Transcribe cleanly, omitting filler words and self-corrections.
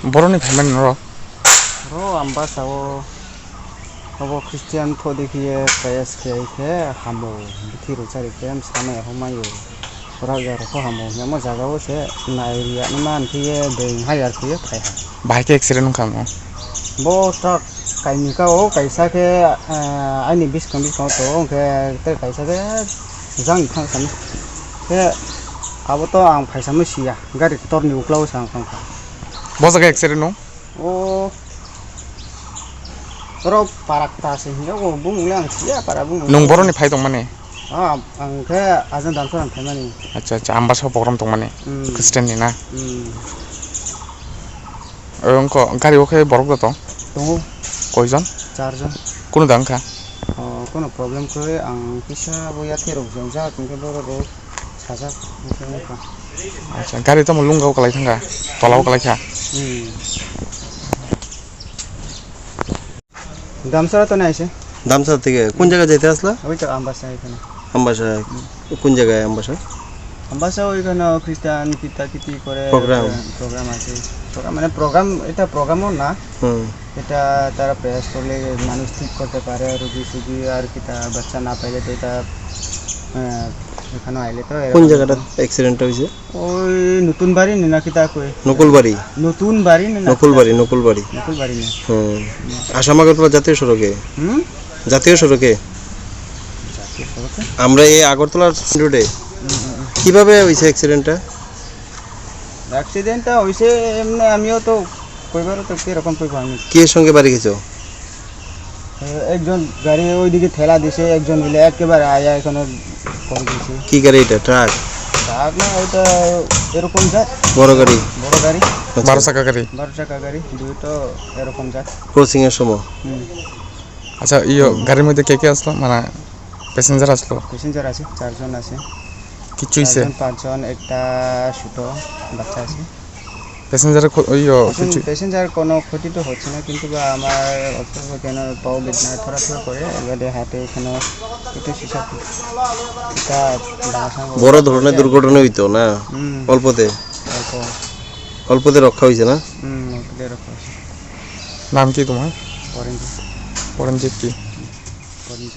Boroni payment no. ro amba sao abo Christian thodikie prayers ke hamo bithiru chari ke am same homayo ora gar ko hamo nyamo jaga o se nairia man thiye de hayar thiye thai Bike accident kamo. bo truck kaimika o kaisa ke ani bis to ke te kaisa ke jang khang sam ke abo to ang phaisa ma sia gari tor ni uklau sang khang Bosa accident no. o ro parak ta se hiya go bung lang sia para bung Nung boroni pay tong mane. ang ke azan dan soran thamani Acha acha amba so program tong mane. Christian ni na. Ko gari oke borok to. Tungu Koijon? charger Kuno dangka. kono problem ko ang kisa boya thero jongja tungke boro ro saja ka Acha gari to mulunga ko kalai thanga. Tolaw kalai kha. দামসারা তো নাইছে দামসার থেকে কোন জায়গা যেতে আসলা ওইটা আমবাসা এখানে আমবাসা কোন জায়গায় আমবাসা আমবাসা ওইখানে খ্রিস্টান কিতা করে প্রোগ্রাম আছে প্রোগ্রাম মানে প্রোগ্রাম এটা প্রোগ্রামও না এটা তারা প্রয়াস করলে মানুষ ঠিক করতে পারে রোগী সুগী আর কিতা বাচ্চা না পাইলে তো এটা এখানে আইলে তো কোন জায়গাটা অ্যাক্সিডেন্ট হইছে ওই নতুন বাড়ি না কিতা কই নকুলবাড়ি নতুন বাড়ি না নকুলবাড়ি না আসাম আগরতলা জাতীয় সড়কে জাতীয় সড়কে আমরা এই আগরতলার রোডে কিভাবে হইছে অ্যাক্সিডেন্টটা হইছে এমনি আমিও তো কইবারও তো কি রকম কইব আমি কে সঙ্গে বাড়ি গেছো একজন গাড়ি ওইদিকে ঠেলা দিছে একজন মিলে একেবারে আয়া এখানে করে দিছে কি গাড়ি এটা ট্রাক না ওইটা এরকম যায় বড় গাড়ি 12 চাকা গাড়ি দুটো এরকম যায় ক্রসিং এর সময় আচ্ছা ইয়ো গাড়ির মধ্যে কে আসলো মানে প্যাসেঞ্জার আছে 4 জন আছে কিছু হইছে 5 জন একটা ছোট বাচ্চা আছে প্যাসেঞ্জার কোনো ক্ষতি তো হচ্ছে না কিন্তু আমার অল্প কেন পাও বেদনা থোড়া করে এবারে হাতে এখানে একটু শিশা এটা বড় ধরনের দুর্ঘটনা হইতো না অল্পতে রক্ষা হইছে না অল্পতে রক্ষা হইছে নাম কি তোমার পরঞ্জিত পরঞ্জিত কি পরঞ্জিত